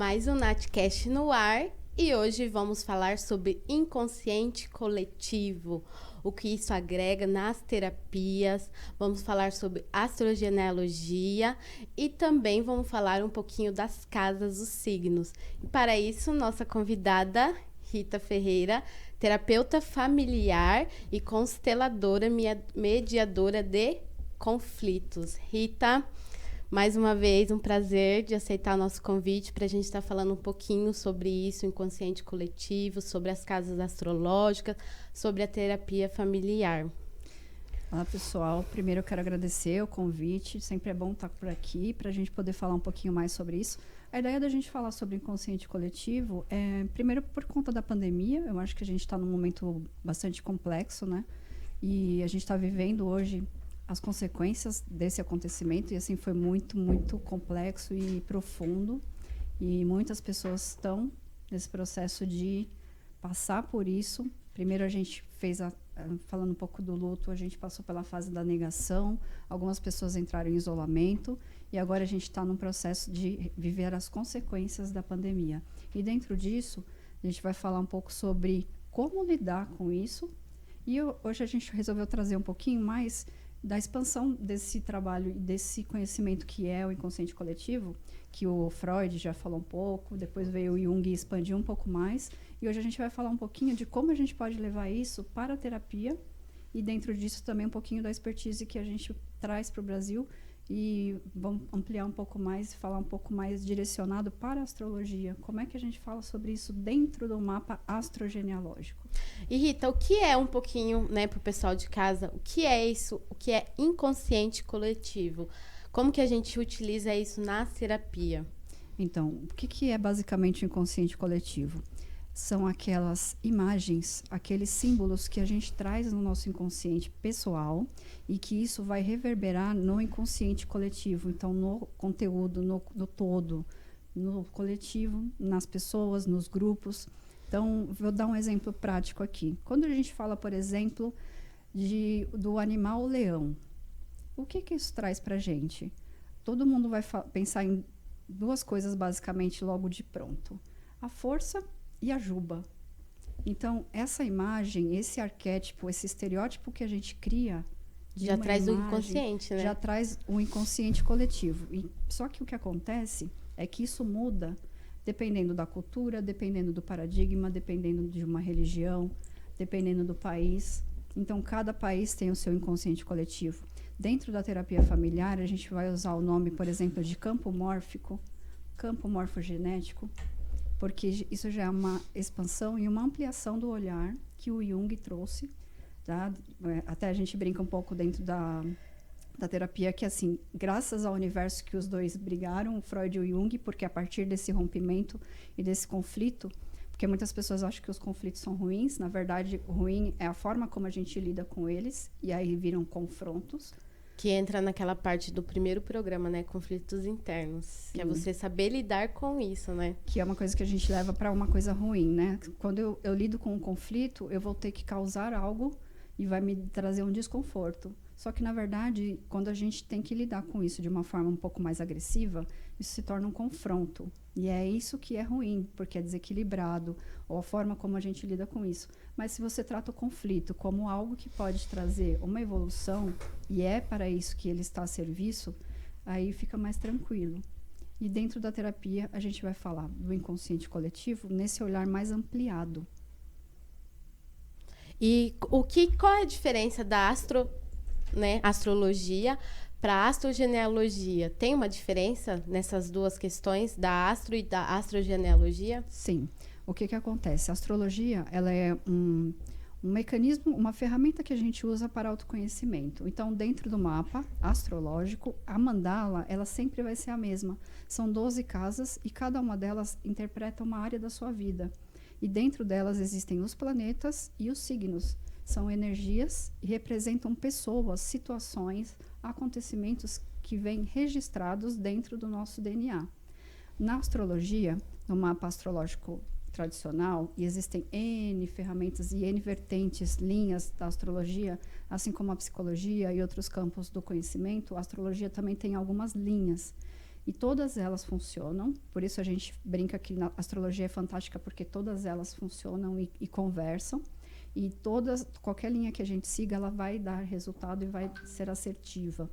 Mais um Natcast no ar e hoje vamos falar sobre inconsciente coletivo, o que isso agrega nas terapias, vamos falar sobre astrogenealogia e também vamos falar um pouquinho das casas dos signos. E para isso, nossa convidada Rita Ferreira, terapeuta familiar e consteladora mediadora de conflitos. Rita, mais uma vez, um prazer de aceitar o nosso convite para a gente estar falando um pouquinho sobre isso, o inconsciente coletivo, sobre as casas astrológicas, sobre a terapia familiar. Olá, pessoal. Primeiro eu quero agradecer o convite. Sempre é bom estar por aqui para a gente poder falar um pouquinho mais sobre isso. A ideia da gente falar sobre inconsciente coletivo é, primeiro, por conta da pandemia. Eu acho que a gente está num momento bastante complexo, né? E a gente está vivendo hoje as consequências desse acontecimento, e assim foi muito, muito complexo e profundo, e muitas pessoas estão nesse processo de passar por isso. Primeiro a gente fez, falando um pouco do luto, a gente passou pela fase da negação, algumas pessoas entraram em isolamento, e agora a gente está num processo de viver as consequências da pandemia. E dentro disso, a gente vai falar um pouco sobre como lidar com isso, e hoje a gente resolveu trazer um pouquinho mais da expansão desse trabalho e desse conhecimento que é o inconsciente coletivo, que o Freud já falou um pouco, depois veio o Jung e expandiu um pouco mais, e hoje a gente vai falar um pouquinho de como a gente pode levar isso para a terapia, e dentro disso também um pouquinho da expertise que a gente traz para o Brasil, e vamos ampliar um pouco mais, falar um pouco mais direcionado para a astrologia. Como é que a gente fala sobre isso dentro do mapa astrogenealógico? E Rita, o que é um pouquinho, né, para o pessoal de casa, o que é isso, o que é inconsciente coletivo? Como que a gente utiliza isso na terapia? Então, o que é basicamente o inconsciente coletivo? São aquelas imagens, aqueles símbolos que a gente traz no nosso inconsciente pessoal e que isso vai reverberar no inconsciente coletivo. Então, no conteúdo, no todo, no coletivo, nas pessoas, nos grupos. Então, vou dar um exemplo prático aqui. Quando a gente fala, por exemplo, do animal leão, o que isso traz para a gente? Todo mundo vai pensar em duas coisas, basicamente, logo de pronto. A força e a juba. Então, essa imagem, esse arquétipo, esse estereótipo que a gente cria já traz o inconsciente, né? Já traz o inconsciente coletivo. Só que o que acontece é que isso muda dependendo da cultura, dependendo do paradigma, dependendo de uma religião, dependendo do país. Então, cada país tem o seu inconsciente coletivo. Dentro da terapia familiar, a gente vai usar o nome, por exemplo, de campo mórfico, campo morfogenético, porque isso já é uma expansão e uma ampliação do olhar que o Jung trouxe. Tá? Até a gente brinca um pouco dentro da terapia que, assim, graças ao universo que os dois brigaram, o Freud e o Jung, porque a partir desse rompimento e desse conflito, porque muitas pessoas acham que os conflitos são ruins, na verdade, o ruim é a forma como a gente lida com eles, e aí viram confrontos. Que entra naquela parte do primeiro programa, né? Conflitos internos. Sim. Que é você saber lidar com isso, né? Que é uma coisa que a gente leva para uma coisa ruim, né? Quando eu lido com um conflito, eu vou ter que causar algo e vai me trazer um desconforto. Só que, na verdade, quando a gente tem que lidar com isso de uma forma um pouco mais agressiva, isso se torna um confronto. E é isso que é ruim, porque é desequilibrado, ou a forma como a gente lida com isso. Mas se você trata o conflito como algo que pode trazer uma evolução, e é para isso que ele está a serviço, aí fica mais tranquilo. E dentro da terapia, a gente vai falar do inconsciente coletivo nesse olhar mais ampliado. E qual é a diferença da astrologia para astrogenealogia? Tem uma diferença nessas duas questões, da astro e da astrogenealogia? Sim. O que acontece? A astrologia, ela é um mecanismo, uma ferramenta que a gente usa para autoconhecimento. Então, dentro do mapa astrológico, a mandala, ela sempre vai ser a mesma. São 12 casas e cada uma delas interpreta uma área da sua vida. E dentro delas existem os planetas e os signos. São energias e representam pessoas, situações, acontecimentos que vêm registrados dentro do nosso DNA. Na astrologia, no mapa astrológico tradicional, e existem N ferramentas e N vertentes, linhas da astrologia, assim como a psicologia e outros campos do conhecimento, a astrologia também tem algumas linhas. E todas elas funcionam, por isso a gente brinca que a astrologia é fantástica, porque todas elas funcionam e conversam. E qualquer linha que a gente siga, ela vai dar resultado e vai ser assertiva.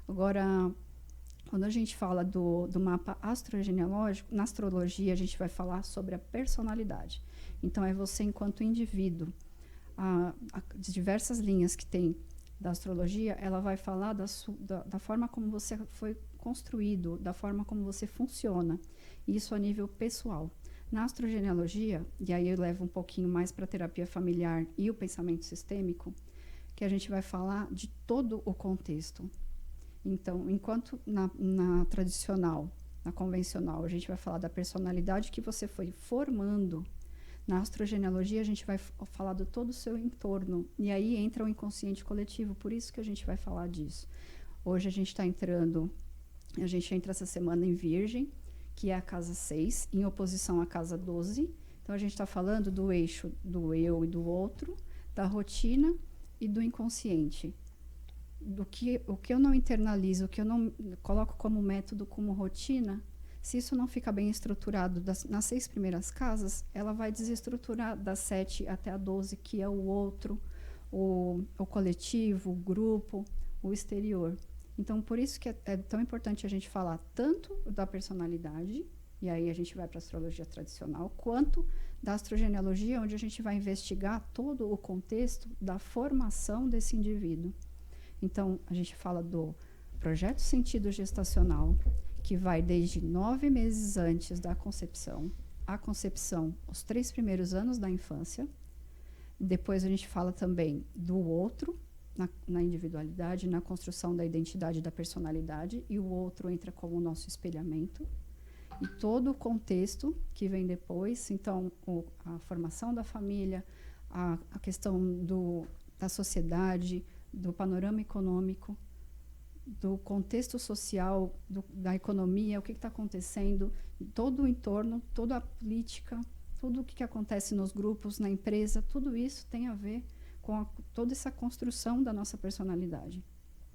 Agora, quando a gente fala do mapa astrogenealógico, na astrologia a gente vai falar sobre a personalidade. Então, é você enquanto indivíduo. As diversas linhas que tem da astrologia, ela vai falar da forma como você foi construído, da forma como você funciona. Isso a nível pessoal. Na astrogenealogia, e aí eu levo um pouquinho mais para a terapia familiar e o pensamento sistêmico, que a gente vai falar de todo o contexto. Então, enquanto na tradicional, na convencional, a gente vai falar da personalidade que você foi formando, na astrogenealogia a gente vai falar de todo o seu entorno. E aí entra o inconsciente coletivo, por isso que a gente vai falar disso. Hoje a gente entra essa semana em Virgem, que é a casa 6, em oposição à casa 12. Então, a gente está falando do eixo do eu e do outro, da rotina e do inconsciente. O que eu não internalizo, o que eu não coloco como método, como rotina, se isso não fica bem estruturado nas 6 primeiras casas, ela vai desestruturar das 7 até a 12, que é o outro, o coletivo, o grupo, o exterior. Então, por isso que é tão importante a gente falar tanto da personalidade, e aí a gente vai para a astrologia tradicional, quanto da astrogenealogia, onde a gente vai investigar todo o contexto da formação desse indivíduo. Então, a gente fala do projeto sentido gestacional, que vai desde 9 meses antes da concepção, a concepção, os 3 primeiros anos da infância. Depois a gente fala também do outro, na individualidade, na construção da identidade e da personalidade, e o outro entra como o nosso espelhamento. E todo o contexto que vem depois, então, a formação da família, a questão da sociedade, do panorama econômico, do contexto social, da economia, o que está acontecendo, todo o entorno, toda a política, tudo o que acontece nos grupos, na empresa, tudo isso tem a ver com toda essa construção da nossa personalidade.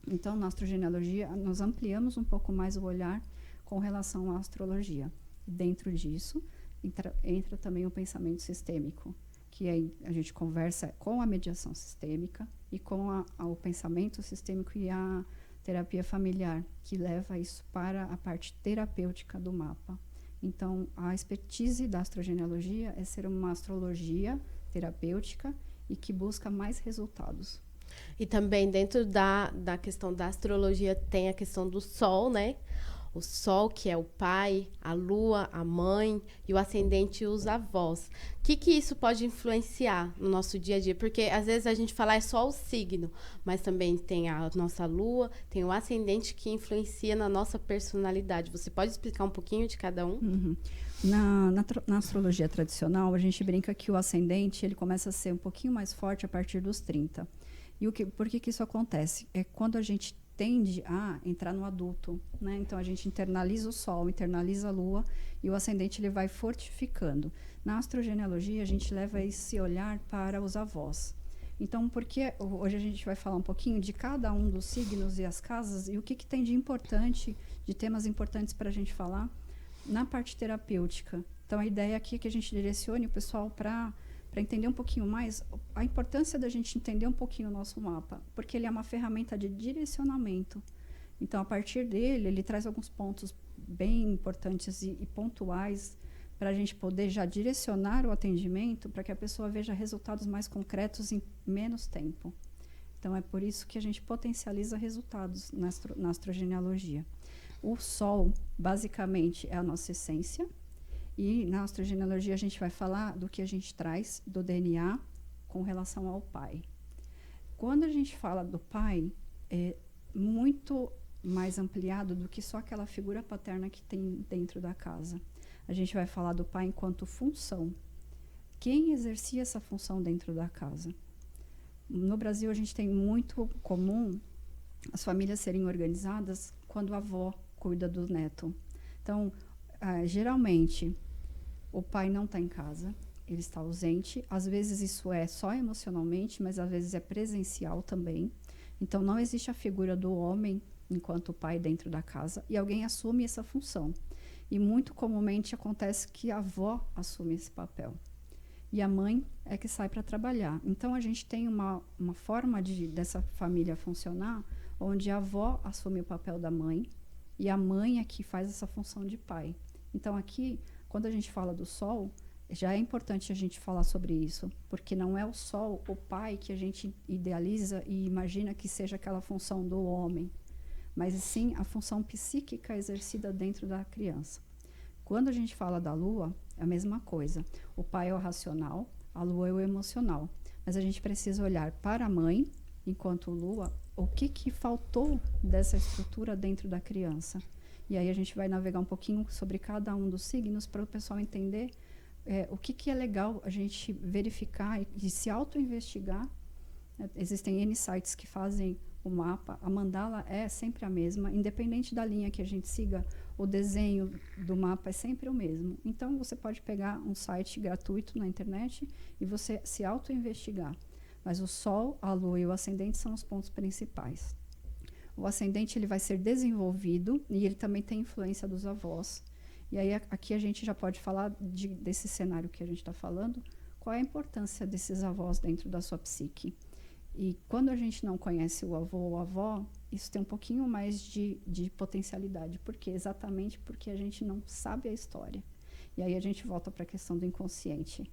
Então, na astrogenealogia, nós ampliamos um pouco mais o olhar com relação à astrologia. Dentro disso, entra também o pensamento sistêmico, que aí a gente conversa com a mediação sistêmica e com o pensamento sistêmico e a terapia familiar, que leva isso para a parte terapêutica do mapa. Então, a expertise da astrogenealogia é ser uma astrologia terapêutica e que busca mais resultados. E também dentro da questão da astrologia tem a questão do Sol, né? O Sol, que é o pai, a Lua, a mãe, e o ascendente e os avós. O que isso pode influenciar no nosso dia a dia? Porque às vezes a gente fala é só o signo, mas também tem a nossa Lua, tem o ascendente que influencia na nossa personalidade. Você pode explicar um pouquinho de cada um? Uhum. Na astrologia tradicional, a gente brinca que o ascendente ele começa a ser um pouquinho mais forte a partir dos 30. E por que isso acontece? É quando a gente tende a entrar no adulto, né? Então, a gente internaliza o Sol, internaliza a Lua, e o ascendente ele vai fortificando. Na astrogenealogia, a gente leva esse olhar para os avós. Então, porque hoje a gente vai falar um pouquinho de cada um dos signos e as casas, e o que tem de importante, de temas importantes para a gente falar na parte terapêutica. Então, a ideia aqui é que a gente direcione o pessoal para entender um pouquinho mais a importância da gente entender um pouquinho o nosso mapa, porque ele é uma ferramenta de direcionamento. Então, a partir dele, ele traz alguns pontos bem importantes e pontuais para a gente poder já direcionar o atendimento para que a pessoa veja resultados mais concretos em menos tempo. Então, é por isso que a gente potencializa resultados na astrogenealogia. O Sol, basicamente, é a nossa essência. E na astrogenealogia a gente vai falar do que a gente traz do DNA com relação ao pai. Quando a gente fala do pai, é muito mais ampliado do que só aquela figura paterna que tem dentro da casa. A gente vai falar do pai enquanto função. Quem exercia essa função dentro da casa? No Brasil, a gente tem muito comum as famílias serem organizadas quando a avó cuida do neto. Então, geralmente, o pai não está em casa, ele está ausente. Às vezes isso é só emocionalmente, mas às vezes é presencial também. Então, não existe a figura do homem enquanto pai dentro da casa, e alguém assume essa função. E muito comumente acontece que a avó assume esse papel. E a mãe é que sai para trabalhar. Então, a gente tem uma forma dessa família funcionar, onde a avó assume o papel da mãe, e a mãe é que faz essa função de pai. Então, aqui, quando a gente fala do sol, já é importante a gente falar sobre isso, porque não é o sol, o pai, que a gente idealiza e imagina que seja aquela função do homem, mas sim a função psíquica exercida dentro da criança. Quando a gente fala da lua, é a mesma coisa. O pai é o racional, a lua é o emocional. Mas a gente precisa olhar para a mãe, enquanto lua, o que faltou dessa estrutura dentro da criança. E aí a gente vai navegar um pouquinho sobre cada um dos signos para o pessoal entender o que é legal a gente verificar e se auto-investigar. Existem N sites que fazem o mapa, a mandala é sempre a mesma, independente da linha que a gente siga, o desenho do mapa é sempre o mesmo. Então, você pode pegar um site gratuito na internet e você se auto-investigar. Mas o Sol, a Lua e o Ascendente são os pontos principais. O Ascendente ele vai ser desenvolvido e ele também tem influência dos avós. E aí, aqui a gente já pode falar desse cenário que a gente está falando, qual é a importância desses avós dentro da sua psique. E quando a gente não conhece o avô ou a avó, isso tem um pouquinho mais de potencialidade. Por quê? Exatamente porque a gente não sabe a história. E aí a gente volta para a questão do inconsciente.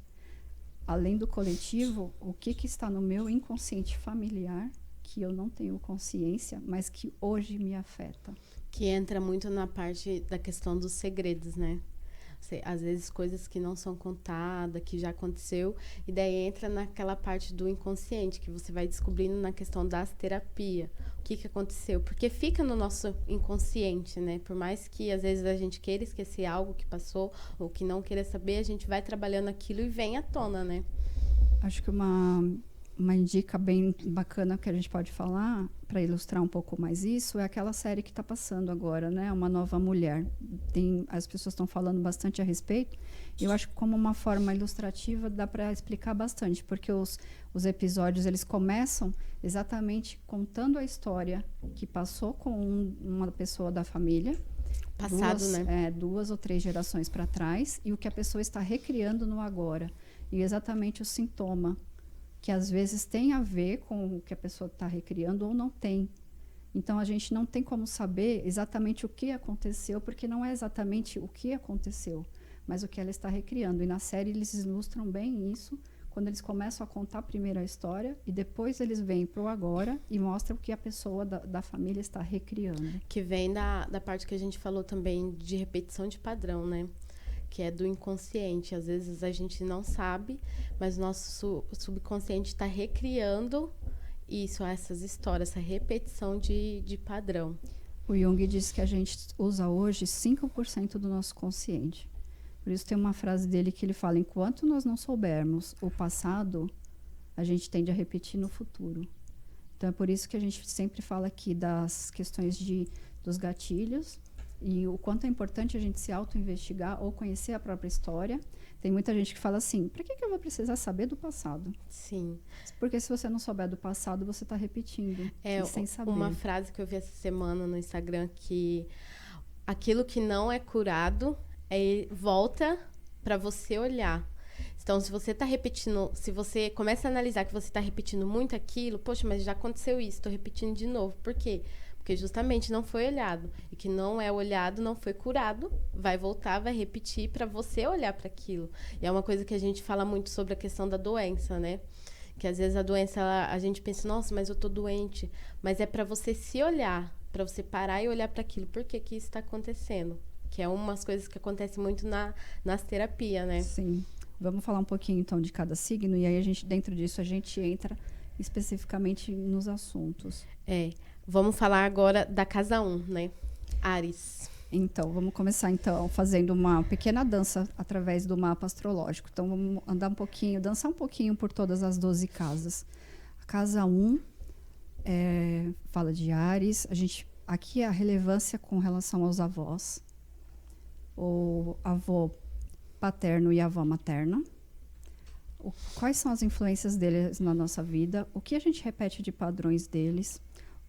Além do coletivo, o que está no meu inconsciente familiar, que eu não tenho consciência, mas que hoje me afeta. Que entra muito na parte da questão dos segredos, né? Às vezes coisas que não são contadas, que já aconteceu, e daí entra naquela parte do inconsciente, que você vai descobrindo na questão das terapias, o que aconteceu, porque fica no nosso inconsciente, né? Por mais que às vezes a gente queira esquecer algo que passou, ou que não queira saber, a gente vai trabalhando aquilo e vem à tona, né? Acho que uma dica bem bacana que a gente pode falar, para ilustrar um pouco mais isso, é aquela série que está passando agora, né? Uma Nova Mulher. As pessoas estão falando bastante a respeito. Eu acho que como uma forma ilustrativa dá para explicar bastante, porque os episódios eles começam exatamente contando a história que passou com uma pessoa da família. Passado, né? 2 ou 3 gerações para trás, e o que a pessoa está recriando no agora. E exatamente o sintoma, que às vezes tem a ver com o que a pessoa está recriando ou não tem. Então, a gente não tem como saber exatamente o que aconteceu, porque não é exatamente o que aconteceu, mas o que ela está recriando. E na série eles ilustram bem isso, quando eles começam a contar primeiro a história, e depois eles vêm para o agora e mostram o que a pessoa da família está recriando. Que vem da parte que a gente falou também de repetição de padrão, né? Que é do inconsciente. Às vezes a gente não sabe, mas o nosso subconsciente está recriando isso, essas histórias, essa repetição de padrão. O Jung diz que a gente usa hoje 5% do nosso consciente. Por isso tem uma frase dele que ele fala: enquanto nós não soubermos o passado, a gente tende a repetir no futuro. Então é por isso que a gente sempre fala aqui das questões dos gatilhos, e o quanto é importante a gente se auto-investigar ou conhecer a própria história. Tem muita gente que fala assim: para que eu vou precisar saber do passado? Sim. Porque se você não souber do passado, você está repetindo, sem saber. Uma frase que eu vi essa semana no Instagram, que aquilo que não é curado volta para você olhar. Então, se você está repetindo, se você começa a analisar que você está repetindo muito aquilo, poxa, mas já aconteceu isso, estou repetindo de novo. Por quê? Porque justamente não foi olhado. E que não é olhado, não foi curado, vai voltar, vai repetir para você olhar para aquilo. E é uma coisa que a gente fala muito sobre a questão da doença, né? Que às vezes a doença, a gente pensa, nossa, mas eu tô doente. Mas é para você se olhar, para você parar e olhar para aquilo. Por que isso está acontecendo? Que é umas coisas que acontecem muito nas terapias, né? Sim. Vamos falar um pouquinho, então, de cada signo. E aí, dentro disso, a gente entra especificamente nos assuntos. Vamos falar agora da casa 1, né? Áries. Então, vamos começar fazendo uma pequena dança através do mapa astrológico. Então, vamos dançar um pouquinho por todas as 12 casas. A casa 1 fala de Áries. Aqui é a relevância com relação aos avós. O avô paterno e a avó materna. Quais são as influências deles na nossa vida? O que a gente repete de padrões deles?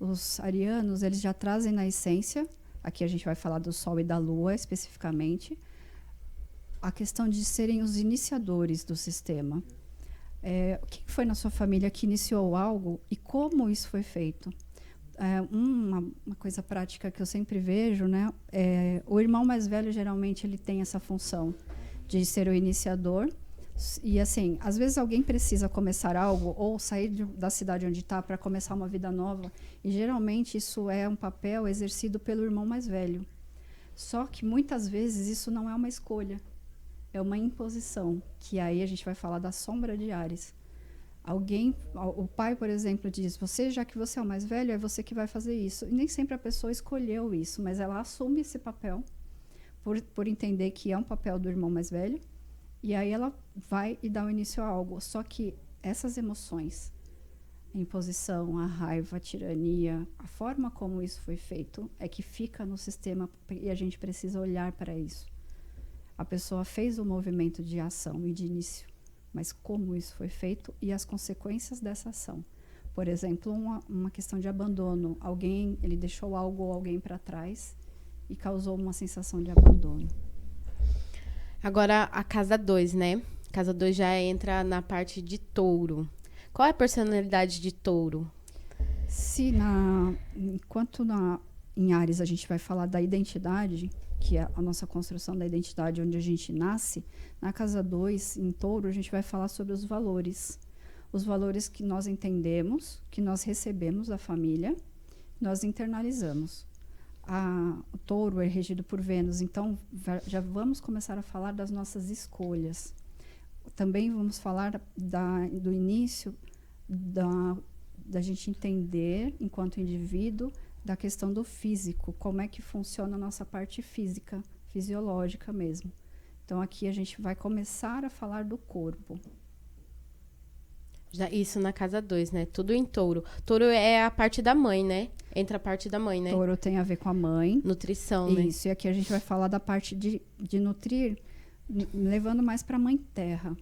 Os arianos, eles já trazem na essência, aqui a gente vai falar do Sol e da Lua especificamente, a questão de serem os iniciadores do sistema. Quem foi na sua família que iniciou algo e como isso foi feito? Uma coisa prática que eu sempre vejo, né? O irmão mais velho, geralmente, ele tem essa função de ser o iniciador. E, assim, às vezes alguém precisa começar algo ou sair da cidade onde está para começar uma vida nova. E, geralmente, isso é um papel exercido pelo irmão mais velho. Só que, muitas vezes, isso não é uma escolha. É uma imposição, que aí a gente vai falar da sombra de Áries. O pai, por exemplo, diz, já que você é o mais velho, é você que vai fazer isso. E nem sempre a pessoa escolheu isso, mas ela assume esse papel por entender que é um papel do irmão mais velho. E aí ela vai e dá o início a algo. Só que essas emoções, a imposição, a raiva, a tirania, a forma como isso foi feito é que fica no sistema e a gente precisa olhar para isso. A pessoa fez o movimento de ação e de início, mas como isso foi feito e as consequências dessa ação. Por exemplo, uma questão de abandono. Ele deixou algo ou alguém para trás e causou uma sensação de abandono. Agora, a casa 2, né? Casa 2 já entra na parte de touro. Qual é a personalidade de touro? Enquanto em Áries a gente vai falar da identidade, que é a nossa construção da identidade, onde a gente nasce, na casa 2, em touro, a gente vai falar sobre os valores. Os valores que nós entendemos, que nós recebemos da família, nós internalizamos. O touro é regido por Vênus, então já vamos começar a falar das nossas escolhas. Também vamos falar do início da gente entender, enquanto indivíduo, da questão do físico, como é que funciona a nossa parte física, fisiológica mesmo. Então, aqui a gente vai começar a falar do corpo. Isso na casa 2, né? Tudo em touro. Touro é a parte da mãe, né? Entra a parte da mãe, né? Touro tem a ver com a mãe. Nutrição, né? Isso, e aqui a gente vai falar da parte de nutrir, levando mais para a mãe terra,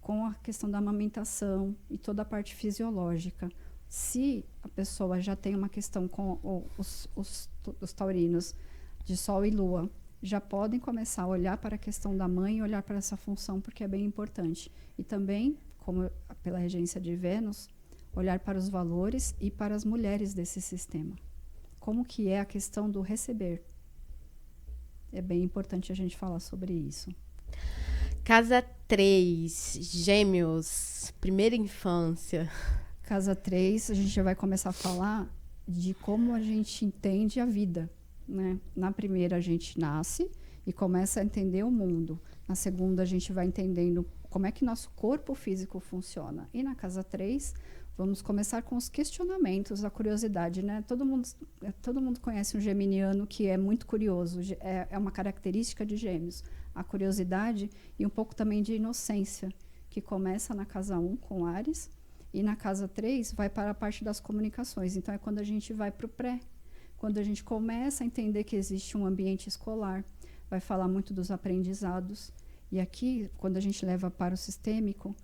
com a questão da amamentação e toda a parte fisiológica. Se a pessoa já tem uma questão com os taurinos de Sol e Lua, já podem começar a olhar para a questão da mãe e olhar para essa função, porque é bem importante. E também, como pela regência de Vênus, olhar para os valores e para as mulheres desse sistema. Como que é a questão do receber. É bem importante a gente falar sobre isso. Casa 3, Gêmeos, primeira infância. Casa 3, a gente já vai começar a falar de como a gente entende a vida, né? Na primeira, a gente nasce e começa a entender o mundo. Na segunda, a gente vai entendendo como é que nosso corpo físico funciona. E na casa 3, vamos começar com os questionamentos, a curiosidade, né? Todo mundo conhece um geminiano que é muito curioso. É uma característica de Gêmeos. A curiosidade e um pouco também de inocência, que começa na casa 1 com Áries. E na casa 3 vai para a parte das comunicações. Então, é quando a gente vai para o pré. Quando a gente começa a entender que existe um ambiente escolar. Vai falar muito dos aprendizados. E aqui, quando a gente leva para o sistêmico,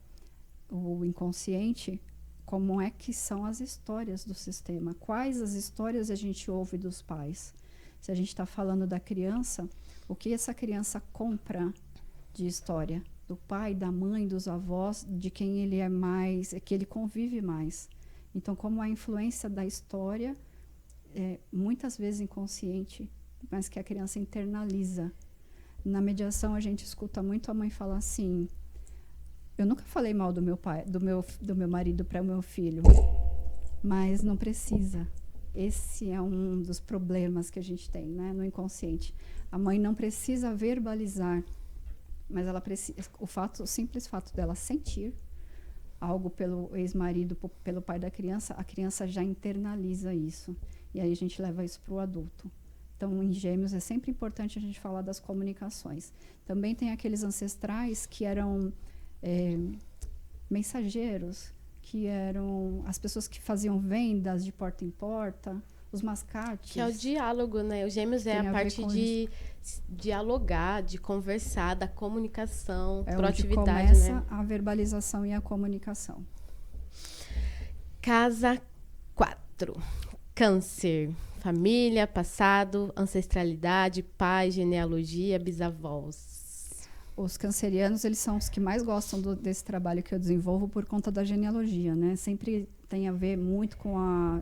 o inconsciente, como é que são as histórias do sistema? Quais as histórias a gente ouve dos pais? Se a gente está falando da criança, o que essa criança compra de história? Do pai, da mãe, dos avós, de quem ele é mais, que ele convive mais. Então, como a influência da história é muitas vezes inconsciente, mas que a criança internaliza. Na mediação, a gente escuta muito a mãe falar assim: eu nunca falei mal do meu pai, do meu marido para o meu filho, mas não precisa. Esse é um dos problemas que a gente tem, né, no inconsciente. A mãe não precisa verbalizar, mas ela precisa, o simples fato dela sentir algo pelo ex-marido, pelo pai da criança, a criança já internaliza isso. E aí a gente leva isso para o adulto. Então, em Gêmeos, é sempre importante a gente falar das comunicações. Também tem aqueles ancestrais que eram mensageiros, que eram as pessoas que faziam vendas de porta em porta, os mascates. Que é o diálogo, né? O Gêmeos é a parte de dialogar, de conversar, da comunicação, proatividade, onde começa, né? A verbalização e a comunicação. Casa 4. Câncer, família, passado, ancestralidade, pai, genealogia, bisavós. Os cancerianos, eles são os que mais gostam desse trabalho que eu desenvolvo por conta da genealogia, né? Sempre tem a ver muito com a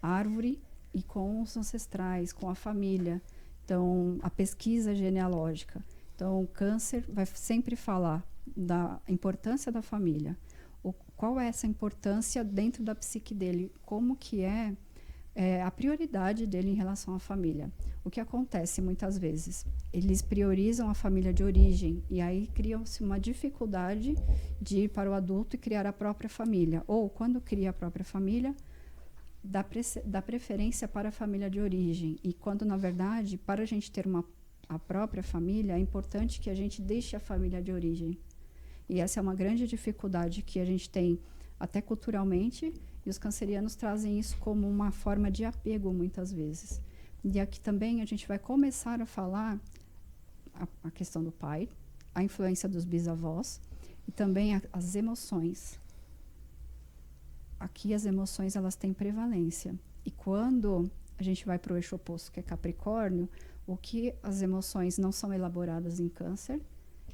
árvore e com os ancestrais, com a família. Então, a pesquisa genealógica. Então, o câncer vai sempre falar da importância da família. Qual é essa importância dentro da psique dele? Como que é a prioridade dele em relação à família? O que acontece muitas vezes? Eles priorizam a família de origem e aí criam-se uma dificuldade de ir para o adulto e criar a própria família. Ou, quando cria a própria família, dá preferência para a família de origem. E quando, na verdade, para a gente ter a própria família, é importante que a gente deixe a família de origem. E essa é uma grande dificuldade que a gente tem até culturalmente, e os cancerianos trazem isso como uma forma de apego muitas vezes. E aqui também a gente vai começar a falar a questão do pai, a influência dos bisavós e também as emoções. Aqui as emoções, elas têm prevalência. E quando a gente vai para o eixo oposto, que é Capricórnio, o que as emoções não são elaboradas em Câncer,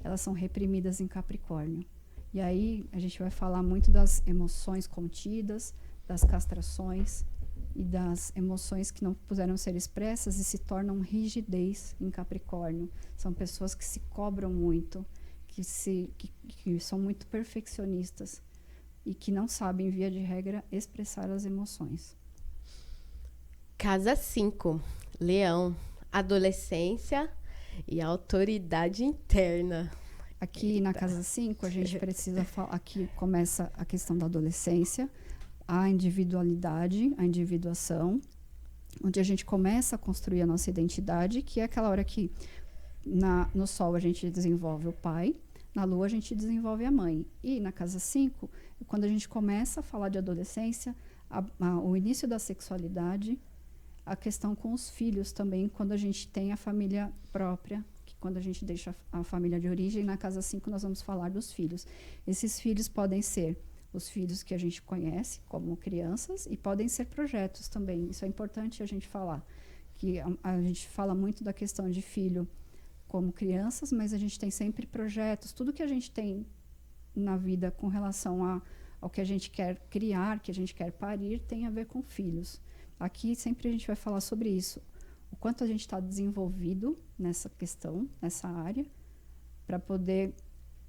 elas são reprimidas em Capricórnio. E aí a gente vai falar muito das emoções contidas, das castrações e das emoções que não puderam ser expressas e se tornam rigidez em Capricórnio. São pessoas que se cobram muito, que são muito perfeccionistas e que não sabem, via de regra, expressar as emoções. Casa 5, Leão, adolescência e autoridade interna. Aqui na casa 5, a gente precisa falar, aqui começa a questão da adolescência, a individualidade, a individuação, onde a gente começa a construir a nossa identidade, que é aquela hora que no Sol a gente desenvolve o pai, na Lua a gente desenvolve a mãe. E na casa 5, quando a gente começa a falar de adolescência, o início da sexualidade, a questão com os filhos também, quando a gente tem a família própria, quando a gente deixa a família de origem. Na casa 5 nós vamos falar dos filhos. Esses filhos podem ser os filhos que a gente conhece como crianças e podem ser projetos também. Isso é importante a gente falar, que a gente fala muito da questão de filho como crianças, mas a gente tem sempre projetos. Tudo que a gente tem na vida com relação ao que a gente quer criar, que a gente quer parir, tem a ver com filhos. Aqui sempre a gente vai falar sobre isso. O quanto a gente está desenvolvido nessa questão, nessa área, para poder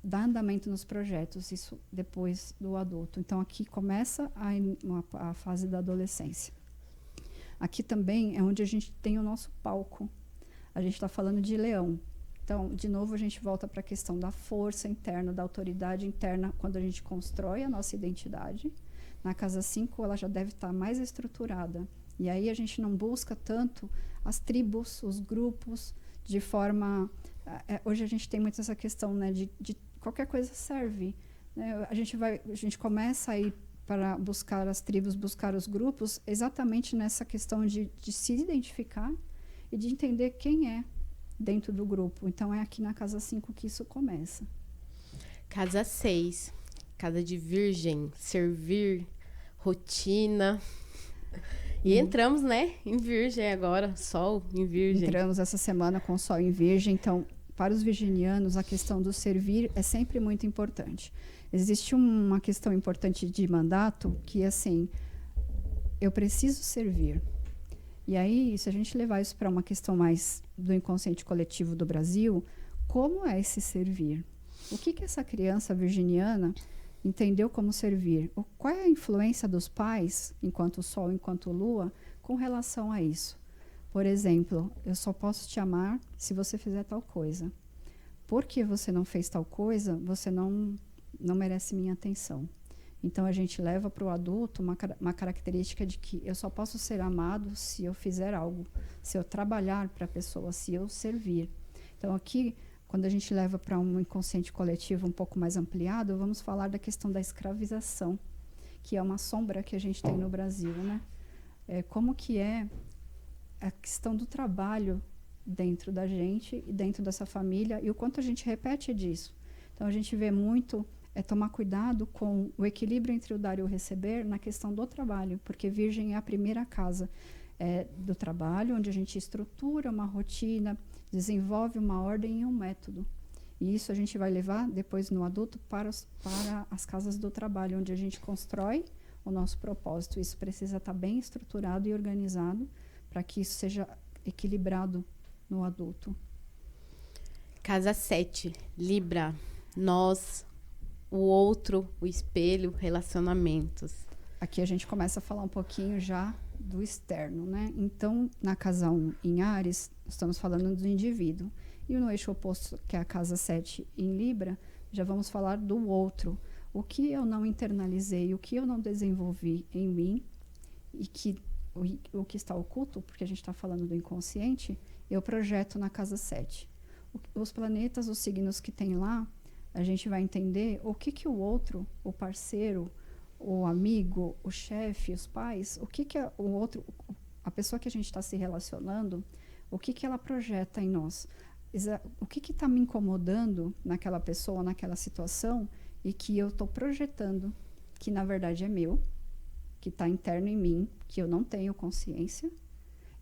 dar andamento nos projetos, isso depois do adulto. Então, aqui começa a fase da adolescência. Aqui também é onde a gente tem o nosso palco. A gente está falando de Leão. Então, de novo, a gente volta para a questão da força interna, da autoridade interna, quando a gente constrói a nossa identidade. Na casa 5, ela já deve estar mais estruturada. E aí a gente não busca tanto as tribos, os grupos, de forma... hoje a gente tem muito essa questão, né, de qualquer coisa serve. Né? A gente começa a ir para buscar as tribos, buscar os grupos, exatamente nessa questão de se identificar e de entender quem é dentro do grupo. Então, é aqui na casa 5 que isso começa. Casa 6, casa de Virgem, servir, rotina. E entramos, né, em Virgem agora, Sol em Virgem. Entramos essa semana com o Sol em Virgem. Então, para os virginianos, a questão do servir é sempre muito importante. Existe uma questão importante de mandato que, assim, eu preciso servir. E aí, se a gente levar isso para uma questão mais do inconsciente coletivo do Brasil, como é esse servir? O que essa criança virginiana entendeu como servir? Qual é a influência dos pais, enquanto Sol, enquanto Lua, com relação a isso? Por exemplo, eu só posso te amar se você fizer tal coisa. Porque você não fez tal coisa, você não merece minha atenção. Então, a gente leva para o adulto uma característica de que eu só posso ser amado se eu fizer algo, se eu trabalhar para a pessoa, se eu servir. Então, aqui, quando a gente leva para um inconsciente coletivo um pouco mais ampliado, vamos falar da questão da escravização, que é uma sombra que a gente tem no Brasil, né? Como que é a questão do trabalho dentro da gente e dentro dessa família e o quanto a gente repete disso. Então, a gente vê muito é tomar cuidado com o equilíbrio entre o dar e o receber na questão do trabalho, porque Virgem é a primeira casa do trabalho, onde a gente estrutura uma rotina, desenvolve uma ordem e um método. E isso a gente vai levar depois no adulto para as casas do trabalho, onde a gente constrói o nosso propósito. Isso precisa estar bem estruturado e organizado para que isso seja equilibrado no adulto. Casa 7, Libra, nós, o outro, o espelho, relacionamentos. Aqui a gente começa a falar um pouquinho já do externo, né? Então, na casa 1, em Áries, estamos falando do indivíduo. E no eixo oposto, que é a casa 7, em Libra, já vamos falar do outro. O que eu não internalizei, o que eu não desenvolvi em mim, e o que está oculto, porque a gente está falando do inconsciente, eu projeto na casa 7. Os planetas, os signos que tem lá, a gente vai entender o que o outro, o parceiro, o amigo, o chefe, os pais, o que o outro, a pessoa que a gente está se relacionando, o que ela projeta em nós. O que está me incomodando naquela pessoa, naquela situação, e que eu estou projetando, que na verdade é meu, que está interno em mim, que eu não tenho consciência,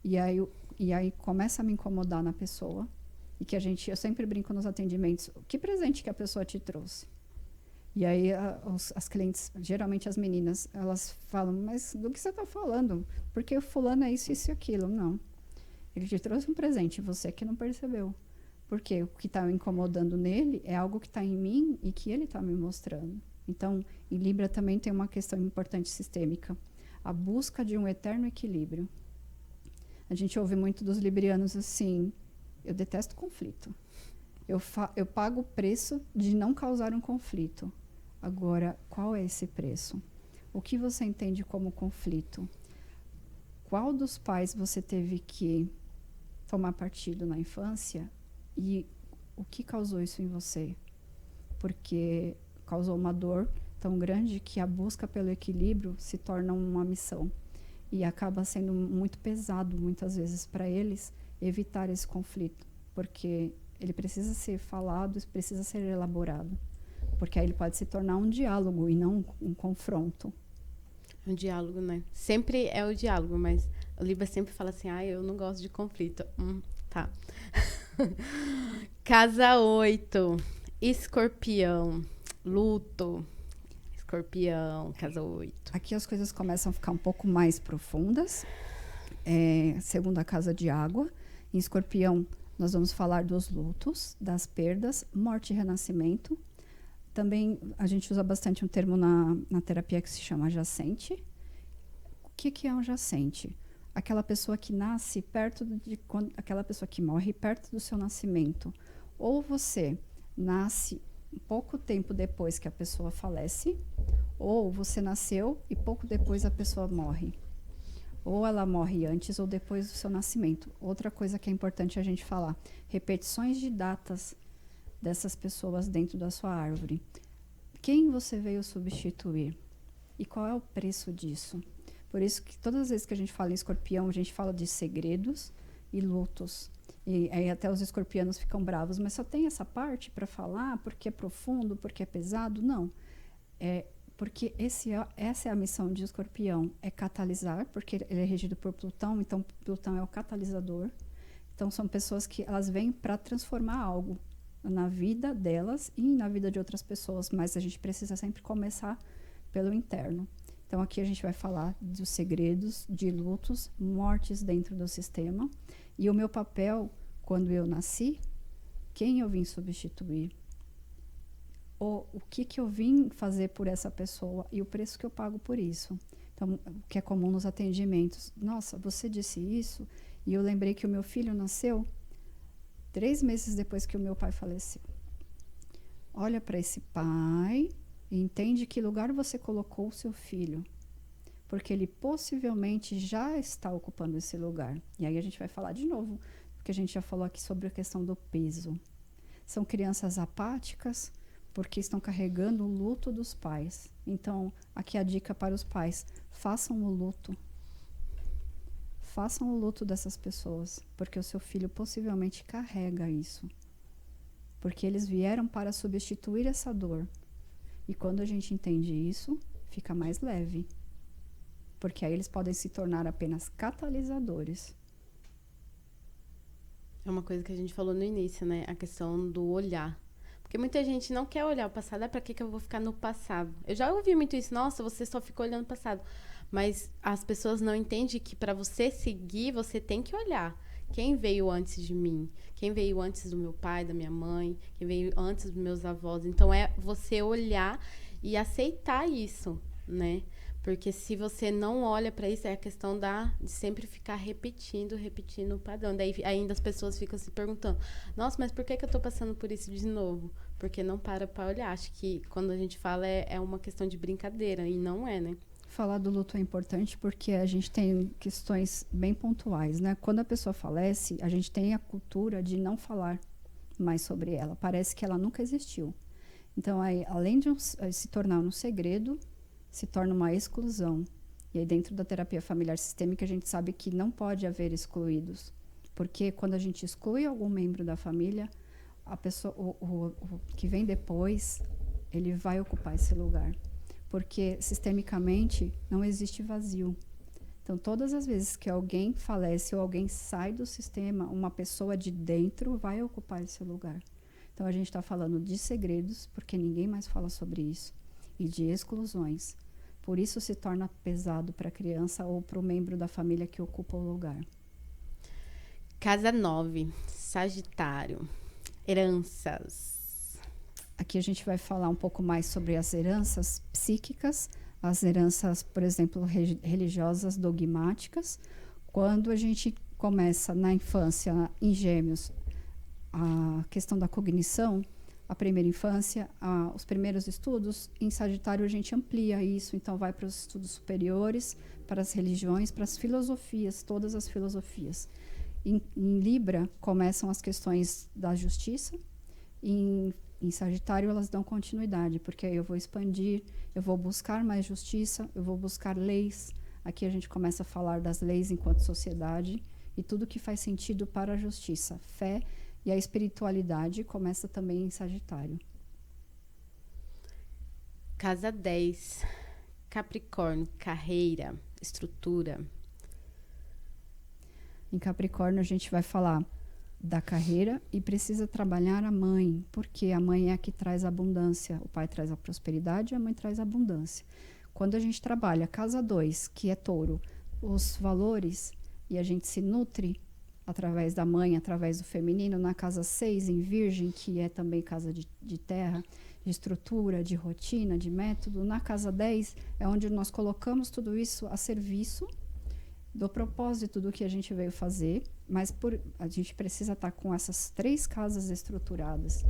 e aí começa a me incomodar na pessoa, e que eu sempre brinco nos atendimentos, que presente que a pessoa te trouxe? E aí as clientes, geralmente as meninas, elas falam, mas do que você está falando? Porque o fulano é isso, isso e aquilo. Não. Ele te trouxe um presente, você que não percebeu. Porque o que está incomodando nele é algo que está em mim e que ele está me mostrando. Então, em Libra também tem uma questão importante sistêmica. A busca de um eterno equilíbrio. A gente ouve muito dos librianos assim, eu detesto conflito. Eu pago o preço de não causar um conflito. Agora, qual é esse preço? O que você entende como conflito? Qual dos pais você teve que tomar partido na infância e o que causou isso em você? Porque causou uma dor tão grande que a busca pelo equilíbrio se torna uma missão. E acaba sendo muito pesado, muitas vezes, para eles evitar esse conflito. Porque ele precisa ser falado, precisa ser elaborado. Porque aí ele pode se tornar um diálogo e não um confronto. Um diálogo, né? Sempre é o diálogo, mas o Libra sempre fala assim, eu não gosto de conflito. Tá. Casa 8, Escorpião, luto. Escorpião, casa 8. Aqui as coisas começam a ficar um pouco mais profundas. Segunda casa de água. Em Escorpião, nós vamos falar dos lutos, das perdas, morte e renascimento. Também a gente usa bastante um termo na terapia que se chama jacente. O que é um jacente? Aquela pessoa que nasce aquela pessoa que morre perto do seu nascimento. Ou você nasce pouco tempo depois que a pessoa falece, ou você nasceu e pouco depois a pessoa morre. Ou ela morre antes ou depois do seu nascimento. Outra coisa que é importante a gente falar, repetições de datas dessas pessoas dentro da sua árvore. Quem você veio substituir? E qual é o preço disso? Por isso que todas as vezes que a gente fala em escorpião, a gente fala de segredos e lutos. E aí até os escorpianos ficam bravos, mas só tem essa parte para falar porque é profundo, porque é pesado? Não. Porque essa é a missão de escorpião, é catalisar, porque ele é regido por Plutão, então Plutão é o catalisador. Então são pessoas que elas vêm para transformar algo na vida delas e na vida de outras pessoas, mas a gente precisa sempre começar pelo interno. Então aqui a gente vai falar dos segredos, de lutos, mortes dentro do sistema. E o meu papel, quando eu nasci, quem eu vim substituir? O que eu vim fazer por essa pessoa e o preço que eu pago por isso. Então, o que é comum nos atendimentos. Nossa, você disse isso e eu lembrei que o meu filho nasceu 3 meses depois que o meu pai faleceu. Olha para esse pai e entende que lugar você colocou o seu filho. Porque ele possivelmente já está ocupando esse lugar. E aí a gente vai falar de novo, porque a gente já falou aqui sobre a questão do peso. São crianças apáticas porque estão carregando o luto dos pais. Então, aqui a dica para os pais, façam o luto. Façam o luto dessas pessoas, porque o seu filho possivelmente carrega isso. Porque eles vieram para substituir essa dor. E quando a gente entende isso, fica mais leve. Porque aí eles podem se tornar apenas catalisadores. É uma coisa que a gente falou no início, né? A questão do olhar. Porque muita gente não quer olhar o passado. Ah, pra que eu vou ficar no passado? Eu já ouvi muito isso. Nossa, você só fica olhando o passado. Mas as pessoas não entendem que para você seguir, você tem que olhar. Quem veio antes de mim? Quem veio antes do meu pai, da minha mãe? Quem veio antes dos meus avós? Então, é você olhar e aceitar isso, né? Porque se você não olha para isso, é a questão de sempre ficar repetindo o padrão. Daí ainda as pessoas ficam se perguntando: nossa, mas por que eu tô passando por isso de novo? Porque não para olhar. Acho que quando a gente fala é uma questão de brincadeira, e não é, né? Falar do luto é importante porque a gente tem questões bem pontuais, né? Quando a pessoa falece, a gente tem a cultura de não falar mais sobre ela. Parece que ela nunca existiu. Então, aí, além de se tornar um segredo, se torna uma exclusão. E aí, dentro da terapia familiar sistêmica, a gente sabe que não pode haver excluídos. Porque quando a gente exclui algum membro da família, a pessoa, o que vem depois, ele vai ocupar esse lugar. Porque, sistemicamente, não existe vazio. Então, todas as vezes que alguém falece ou alguém sai do sistema, uma pessoa de dentro vai ocupar esse lugar. Então, a gente está falando de segredos, porque ninguém mais fala sobre isso, e de exclusões. Por isso se torna pesado para a criança ou para o membro da família que ocupa o lugar. Casa 9, Sagitário. Heranças. Aqui a gente vai falar um pouco mais sobre as heranças psíquicas, as heranças, por exemplo, religiosas dogmáticas. Quando a gente começa na infância, em Gêmeos, a questão da cognição, a primeira infância, os primeiros estudos, em Sagitário a gente amplia isso, então vai para os estudos superiores, para as religiões, para as filosofias, todas as filosofias. Em Libra começam as questões da justiça, em Sagitário elas dão continuidade, porque aí eu vou expandir, eu vou buscar mais justiça, eu vou buscar leis. Aqui a gente começa a falar das leis enquanto sociedade e tudo que faz sentido para a justiça, fé e a espiritualidade começa também em Sagitário. Casa 10, Capricórnio, carreira, estrutura. Em Capricórnio a gente vai falar da carreira e precisa trabalhar a mãe, porque a mãe é a que traz a abundância, o pai traz a prosperidade e a mãe traz a abundância. Quando a gente trabalha casa 2, que é touro, os valores, e a gente se nutre através da mãe, através do feminino, na casa 6, em Virgem, que é também casa de terra, de estrutura, de rotina, de método, na casa 10 é onde nós colocamos tudo isso a serviço do propósito do que a gente veio fazer, mas a gente precisa estar com essas 3 casas estruturadas.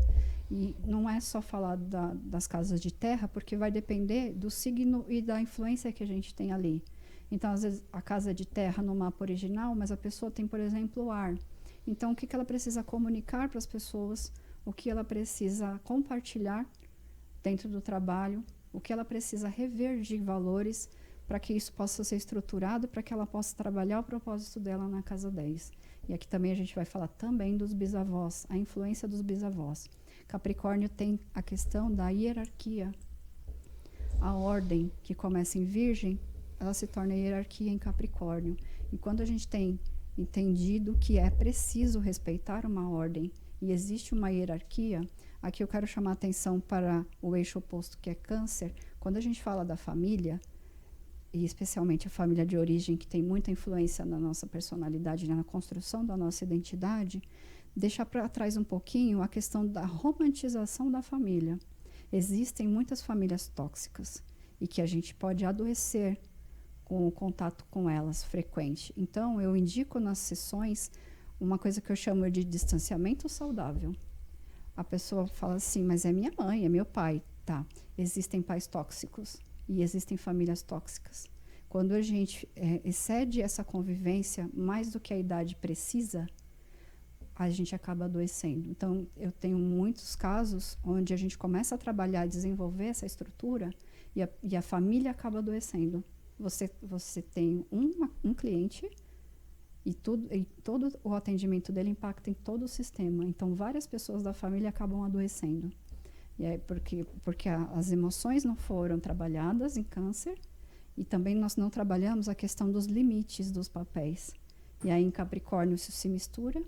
E não é só falar das casas de terra, porque vai depender do signo e da influência que a gente tem ali. Então, às vezes, a casa de terra no mapa original, mas a pessoa tem, por exemplo, o ar. Então, o que ela precisa comunicar para as pessoas, o que ela precisa compartilhar dentro do trabalho, o que ela precisa rever de valores, para que isso possa ser estruturado, para que ela possa trabalhar o propósito dela na casa 10. E aqui também a gente vai falar também dos bisavós, a influência dos bisavós. Capricórnio tem a questão da hierarquia. A ordem que começa em Virgem, ela se torna hierarquia em Capricórnio. E quando a gente tem entendido que é preciso respeitar uma ordem e existe uma hierarquia, aqui eu quero chamar a atenção para o eixo oposto, que é Câncer. Quando a gente fala da família, e especialmente a família de origem, que tem muita influência na nossa personalidade, na construção da nossa identidade, deixar para trás um pouquinho a questão da romantização da família. Existem muitas famílias tóxicas e que a gente pode adoecer com o contato com elas frequente. Então, eu indico nas sessões uma coisa que eu chamo de distanciamento saudável. A pessoa fala assim, mas é minha mãe, é meu pai. Tá, existem pais tóxicos e existem famílias tóxicas. Quando a gente excede essa convivência mais do que a idade precisa, a gente acaba adoecendo. Então, eu tenho muitos casos onde a gente começa a trabalhar e desenvolver essa estrutura e a família acaba adoecendo. Você tem um cliente e todo o atendimento dele impacta em todo o sistema. Então, várias pessoas da família acabam adoecendo. E aí, porque as emoções não foram trabalhadas em Câncer, e também nós não trabalhamos a questão dos limites dos papéis. E aí em Capricórnio isso se mistura,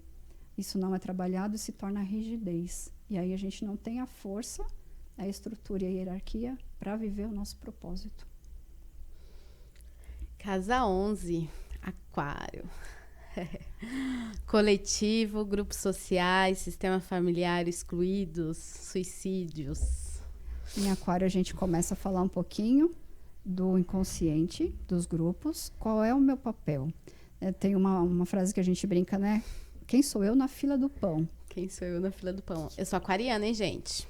isso não é trabalhado e se torna rigidez. E aí a gente não tem a força, a estrutura e a hierarquia para viver o nosso propósito. Casa 11, Aquário. Coletivo, grupos sociais, sistema familiar, excluídos, suicídios. Em Aquário a gente começa a falar um pouquinho do inconsciente, dos grupos. Qual é o meu papel? Tem uma frase que a gente brinca, né? Quem sou eu na fila do pão? Quem sou eu na fila do pão? Eu sou aquariana, hein, gente?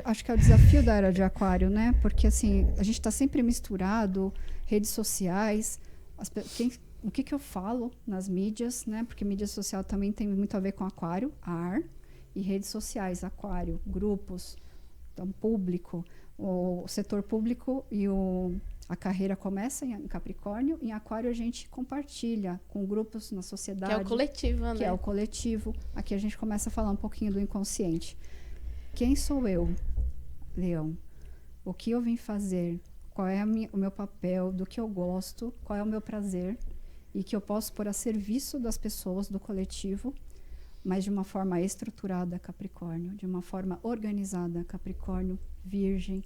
Acho que é o desafio da era de Aquário, né? Porque assim, a gente está sempre misturado, redes sociais, o que eu falo nas mídias, né? Porque mídia social também tem muito a ver com Aquário, ar, e redes sociais, Aquário, grupos, então público, o setor público e a carreira começa em Capricórnio, em Aquário a gente compartilha com grupos na sociedade. Que é o coletivo, né? Que é o coletivo. Aqui a gente começa a falar um pouquinho do inconsciente. Quem sou eu, Leão? O que eu vim fazer? Qual é o meu papel? Do que eu gosto? Qual é o meu prazer? E que eu posso pôr a serviço das pessoas, do coletivo, mas de uma forma estruturada, Capricórnio, de uma forma organizada, Capricórnio, Virgem.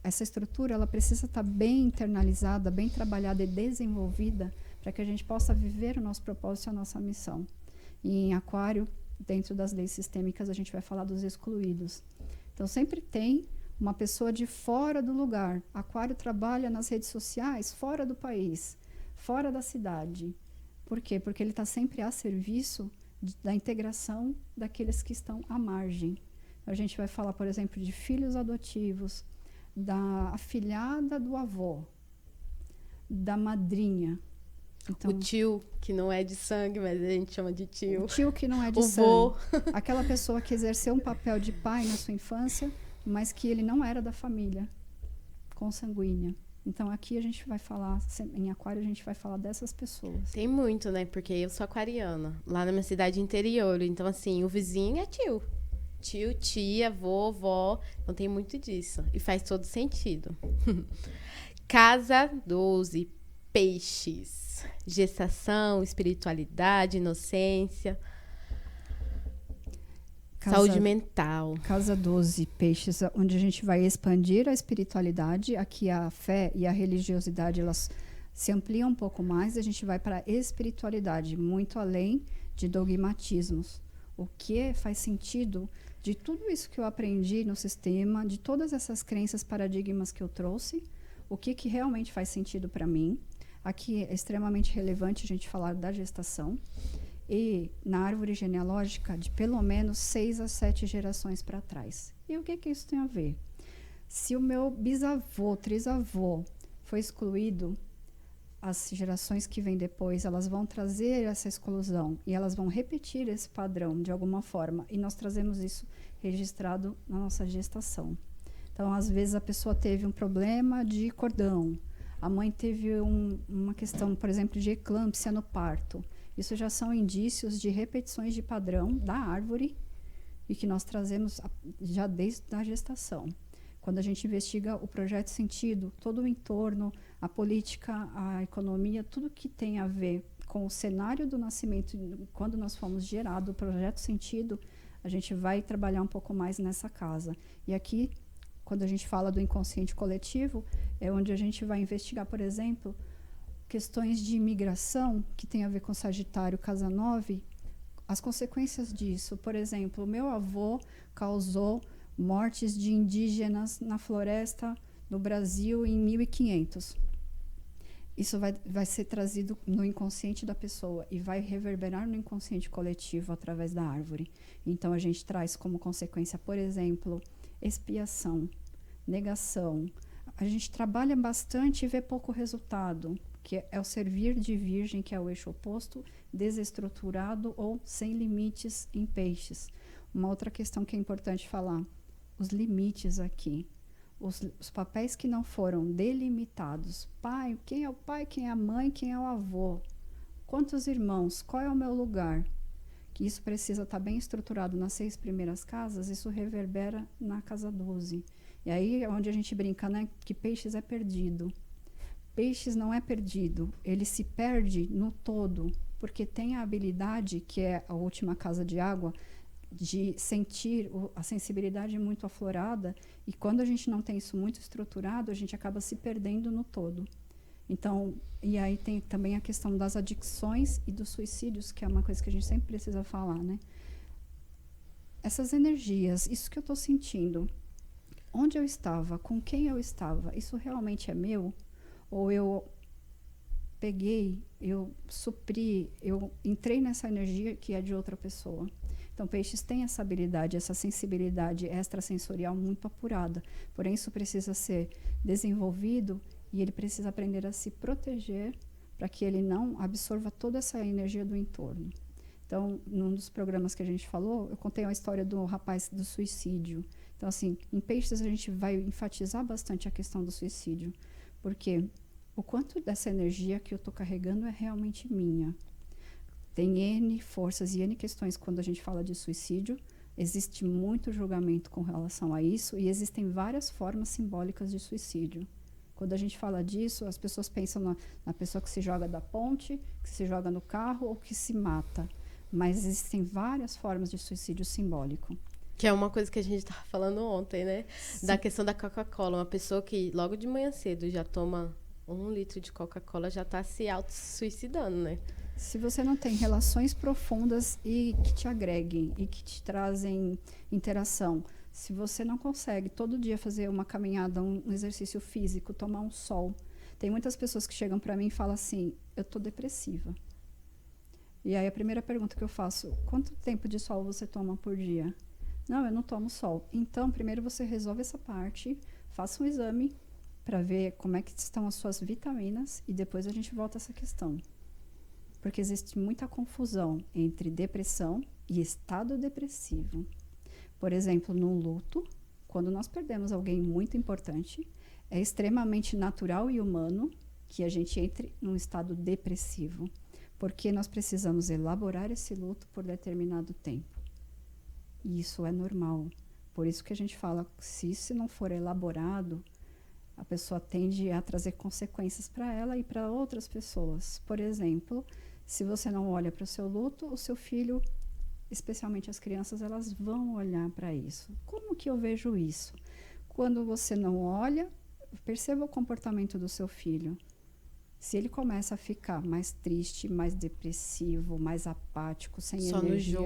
Essa estrutura ela precisa estar bem internalizada, bem trabalhada e desenvolvida para que a gente possa viver o nosso propósito e a nossa missão. E em Aquário, dentro das leis sistêmicas, a gente vai falar dos excluídos. Então, sempre tem uma pessoa de fora do lugar. Aquário trabalha nas redes sociais, fora do país, fora da cidade. Por quê? Porque ele está sempre a serviço da integração daqueles que estão à margem. A gente vai falar, por exemplo, de filhos adotivos, da afilhada do avô, da madrinha. Então, o tio, que não é de sangue, mas a gente chama de tio. O tio que não é de sangue. Vô. Aquela pessoa que exerceu um papel de pai na sua infância, mas que ele não era da família consanguínea. Então, aqui a gente vai falar, em Aquário a gente vai falar dessas pessoas. Tem muito, né? Porque eu sou aquariana, lá na minha cidade interior. Então, assim, o vizinho é tio. Tio, tia, vó. Então, tem muito disso. E faz todo sentido. Casa 12, Peixes. Gestação, espiritualidade, inocência. Saúde mental. Casa 12, Peixes, onde a gente vai expandir a espiritualidade. Aqui a fé e a religiosidade, elas se ampliam um pouco mais. A gente vai para a espiritualidade, muito além de dogmatismos. O que faz sentido de tudo isso que eu aprendi no sistema, de todas essas crenças, paradigmas que eu trouxe, o que realmente faz sentido para mim. Aqui é extremamente relevante a gente falar da gestação. E na árvore genealógica, de pelo menos 6 a 7 gerações para trás. E o que isso tem a ver? Se o meu bisavô, trisavô foi excluído, as gerações que vêm depois, elas vão trazer essa exclusão e elas vão repetir esse padrão de alguma forma. E nós trazemos isso registrado na nossa gestação. Então, às vezes, a pessoa teve um problema de cordão. A mãe teve uma questão, por exemplo, de eclâmpsia no parto. Isso já são indícios de repetições de padrão da árvore e que nós trazemos já desde a gestação. Quando a gente investiga o projeto sentido, todo o entorno, a política, a economia, tudo que tem a ver com o cenário do nascimento, quando nós fomos gerados o projeto sentido, a gente vai trabalhar um pouco mais nessa casa. E aqui, quando a gente fala do inconsciente coletivo, é onde a gente vai investigar, por exemplo, questões de imigração, que tem a ver com Sagitário, casa 9, as consequências disso. Por exemplo, o meu avô causou mortes de indígenas na floresta no Brasil em 1500. Isso vai ser trazido no inconsciente da pessoa e vai reverberar no inconsciente coletivo através da árvore. Então, a gente traz como consequência, por exemplo, expiação, negação. A gente trabalha bastante e vê pouco resultado, que é o servir de Virgem, que é o eixo oposto, desestruturado ou sem limites em Peixes. Uma outra questão que é importante falar, os limites aqui. Os papéis que não foram delimitados. Pai, quem é o pai, quem é a mãe, quem é o avô? Quantos irmãos? Qual é o meu lugar? que isso precisa estar bem estruturado nas 6 primeiras casas, isso reverbera na casa 12. E aí é onde a gente brinca, né, que Peixes é perdido. Peixes não é perdido, ele se perde no todo, porque tem a habilidade, que é a última casa de água, de sentir a sensibilidade muito aflorada, e quando a gente não tem isso muito estruturado, a gente acaba se perdendo no todo. Então, e aí tem também a questão das adicções e dos suicídios, que é uma coisa que a gente sempre precisa falar, né? Essas energias, isso que eu estou sentindo, onde eu estava, com quem eu estava, isso realmente é meu? Ou eu peguei, eu supri, eu entrei nessa energia que é de outra pessoa? Então, Peixes tem essa habilidade, essa sensibilidade extrasensorial muito apurada. Porém, isso precisa ser desenvolvido e ele precisa aprender a se proteger para que ele não absorva toda essa energia do entorno. Então, num dos programas que a gente falou, eu contei uma história do rapaz do suicídio. Então, assim, em Peixes a gente vai enfatizar bastante a questão do suicídio, porque o quanto dessa energia que eu estou carregando é realmente minha. Tem N forças e N questões quando a gente fala de suicídio. Existe muito julgamento com relação a isso e existem várias formas simbólicas de suicídio. Quando a gente fala disso, as pessoas pensam na pessoa que se joga da ponte, que se joga no carro ou que se mata. Mas existem várias formas de suicídio simbólico. Que é uma coisa que a gente estava falando ontem, né? Sim. Da questão da Coca-Cola. Uma pessoa que logo de manhã cedo já toma 1 litro de Coca-Cola já está se auto-suicidando, né? Se você não tem relações profundas e que te agreguem e que te trazem interação, se você não consegue todo dia fazer uma caminhada, um exercício físico, tomar um sol. Tem muitas pessoas que chegam para mim e falam assim, eu estou depressiva. E aí a primeira pergunta que eu faço, quanto tempo de sol você toma por dia? Não, eu não tomo sol. Então, primeiro você resolve essa parte, faça um exame para ver como é que estão as suas vitaminas e depois a gente volta a essa questão. Porque existe muita confusão entre depressão e estado depressivo. Por exemplo, no luto, quando nós perdemos alguém muito importante, é extremamente natural e humano que a gente entre num estado depressivo, porque nós precisamos elaborar esse luto por determinado tempo. E isso é normal. Por isso que a gente fala, se isso não for elaborado, a pessoa tende a trazer consequências para ela e para outras pessoas. Por exemplo, se você não olha para o seu luto, o seu filho, especialmente as crianças, elas vão olhar para isso. Como que eu vejo isso? Quando você não olha, perceba o comportamento do seu filho. Se ele começa a ficar mais triste, mais depressivo, mais apático, sem energia...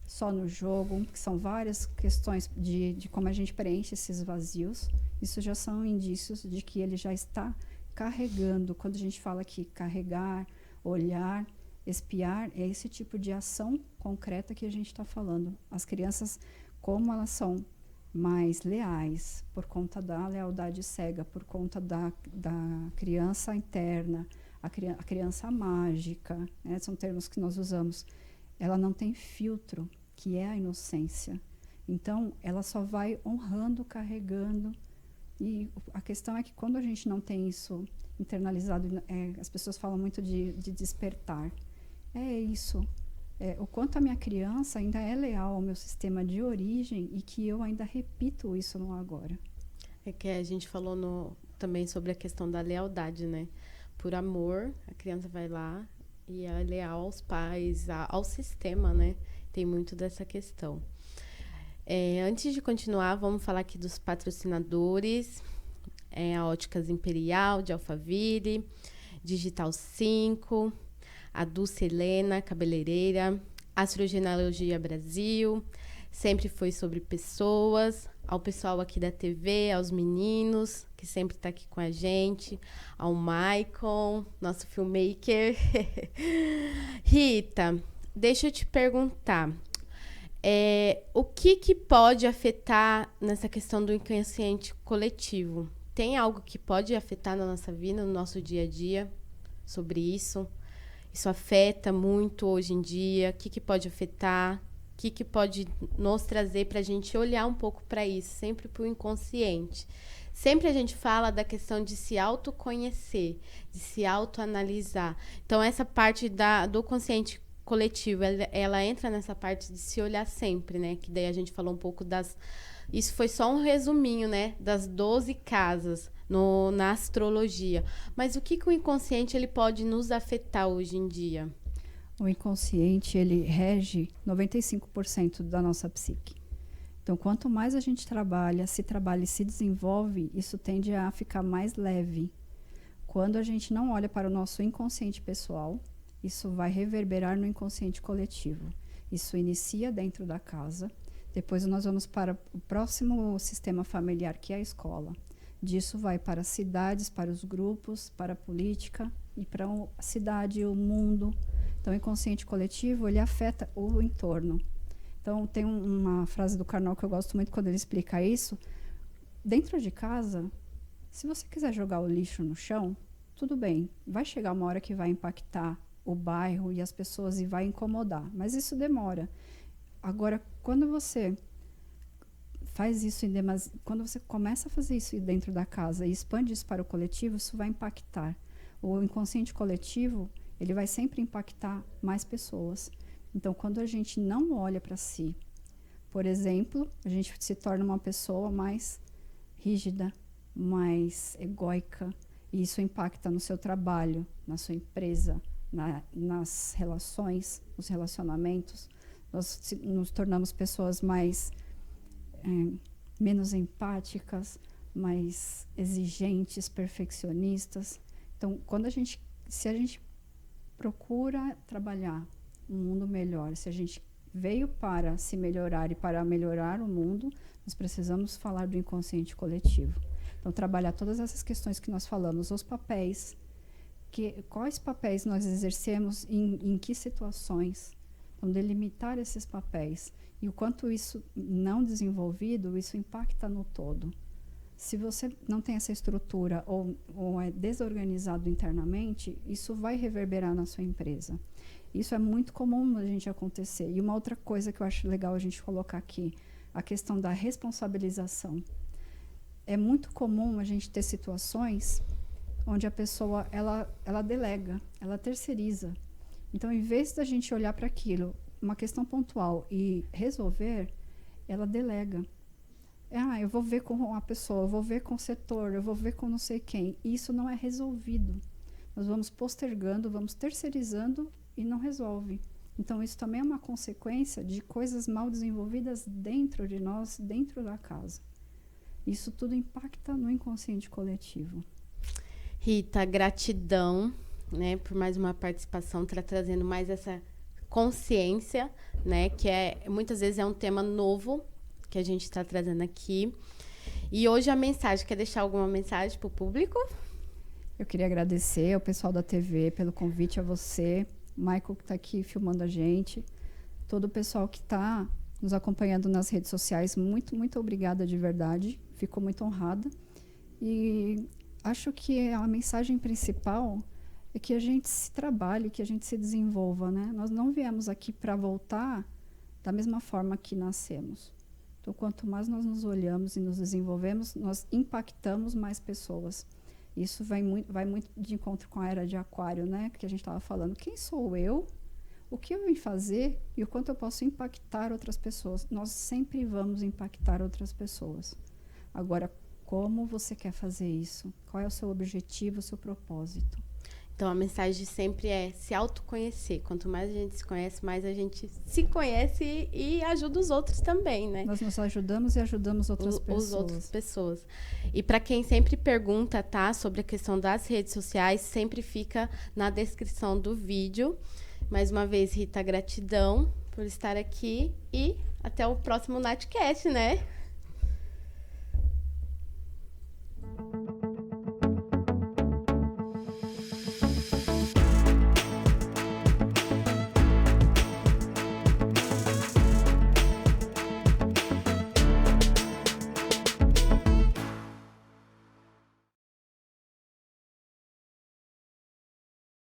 Só no jogo, que são várias questões de como a gente preenche esses vazios. Isso já são indícios de que ele já está carregando. Quando a gente fala aqui carregar, olhar, espiar, é esse tipo de ação concreta que a gente está falando. As crianças, como elas são mais leais, por conta da lealdade cega, por conta da criança interna, a criança mágica, né? São termos que nós usamos. Ela não tem filtro, que é a inocência. Então, ela só vai honrando, carregando. E a questão é que quando a gente não tem isso internalizado, as pessoas falam muito de despertar. É isso. O quanto a minha criança ainda é leal ao meu sistema de origem e que eu ainda repito isso no agora. É que a gente falou também sobre a questão da lealdade, né? Por amor, a criança vai lá e é leal aos pais, ao sistema, né? Tem muito dessa questão. Antes de continuar, vamos falar aqui dos patrocinadores. A Óticas Imperial, de Alphaville, Digital 5, a Dulce Helena, cabeleireira, Astrogenealogia Brasil, Sempre Foi Sobre Pessoas, ao pessoal aqui da TV, aos meninos, que sempre tá aqui com a gente, ao Maicon, nosso filmmaker. Rita, deixa eu te perguntar, o que pode afetar nessa questão do inconsciente coletivo? Tem algo que pode afetar na nossa vida, no nosso dia a dia, sobre isso? Isso afeta muito hoje em dia? O que pode afetar? O que pode nos trazer para a gente olhar um pouco para isso, sempre para o inconsciente? Sempre a gente fala da questão de se autoconhecer, de se autoanalisar. Então, essa parte do consciente coletivo, ela entra nessa parte de se olhar sempre, né? Que daí a gente falou um pouco das... Isso foi só um resuminho, né? Das 12 casas na astrologia. Mas o que o inconsciente ele pode nos afetar hoje em dia? O inconsciente, ele rege 95% da nossa psique. Então, quanto mais a gente trabalha e se desenvolve, isso tende a ficar mais leve. Quando a gente não olha para o nosso inconsciente pessoal, isso vai reverberar no inconsciente coletivo. Isso inicia dentro da casa. Depois nós vamos para o próximo sistema familiar, que é a escola. Disso vai para as cidades, para os grupos, para a política e para a cidade, o mundo. Então, o inconsciente coletivo, ele afeta o entorno. Então, tem uma frase do Karnal que eu gosto muito quando ele explica isso. Dentro de casa, se você quiser jogar o lixo no chão, tudo bem. Vai chegar uma hora que vai impactar o bairro e as pessoas e vai incomodar. Mas isso demora. Agora, quando você faz isso quando você começa a fazer isso dentro da casa e expande isso para o coletivo, isso vai impactar. O inconsciente coletivo, ele vai sempre impactar mais pessoas. Então, quando a gente não olha para si, por exemplo, a gente se torna uma pessoa mais rígida, mais egóica, e isso impacta no seu trabalho, na sua empresa, nas relações, nos relacionamentos. Nós nos tornamos pessoas menos empáticas, mais exigentes, perfeccionistas. Então, se a gente procura trabalhar um mundo melhor, se a gente veio para se melhorar e para melhorar o mundo, nós precisamos falar do inconsciente coletivo. Então, trabalhar todas essas questões que nós falamos, os papéis, quais papéis nós exercemos em que situações. Então, delimitar esses papéis. E o quanto isso não desenvolvido, isso impacta no todo. Se você não tem essa estrutura ou é desorganizado internamente, isso vai reverberar na sua empresa. Isso é muito comum a gente acontecer. E uma outra coisa que eu acho legal a gente colocar aqui, a questão da responsabilização. É muito comum a gente ter situações onde a pessoa ela delega, ela terceiriza. Então, em vez da gente olhar para aquilo, uma questão pontual e resolver, ela delega. Eu vou ver com a pessoa, eu vou ver com o setor, eu vou ver com não sei quem. E isso não é resolvido. Nós vamos postergando, vamos terceirizando e não resolve. Então, isso também é uma consequência de coisas mal desenvolvidas dentro de nós, dentro da casa. Isso tudo impacta no inconsciente coletivo. Rita, gratidão, né, por mais uma participação, trazendo mais essa consciência, né, que muitas vezes é um tema novo que a gente está trazendo aqui. E hoje a mensagem, quer deixar alguma mensagem para o público? Eu queria agradecer ao pessoal da TV pelo convite, a você, Michael, que está aqui filmando a gente, todo o pessoal que está nos acompanhando nas redes sociais, muito, muito obrigada de verdade, fico muito honrada. E acho que a mensagem principal é que a gente se trabalhe, que a gente se desenvolva, né? Nós não viemos aqui para voltar da mesma forma que nascemos. Então, quanto mais nós nos olhamos e nos desenvolvemos, nós impactamos mais pessoas. Isso vai muito de encontro com a era de Aquário, né? Que a gente estava falando. Quem sou eu? O que eu vim fazer? E o quanto eu posso impactar outras pessoas? Nós sempre vamos impactar outras pessoas. Agora, como você quer fazer isso? Qual é o seu objetivo, o seu propósito? Então, a mensagem sempre é se autoconhecer. Quanto mais a gente se conhece, mais a gente se conhece e ajuda os outros também, né? Nós nos ajudamos e ajudamos outras pessoas. Os outras pessoas. E para quem sempre pergunta, tá, sobre a questão das redes sociais, sempre fica na descrição do vídeo. Mais uma vez, Rita, gratidão por estar aqui e até o próximo Natcast, né?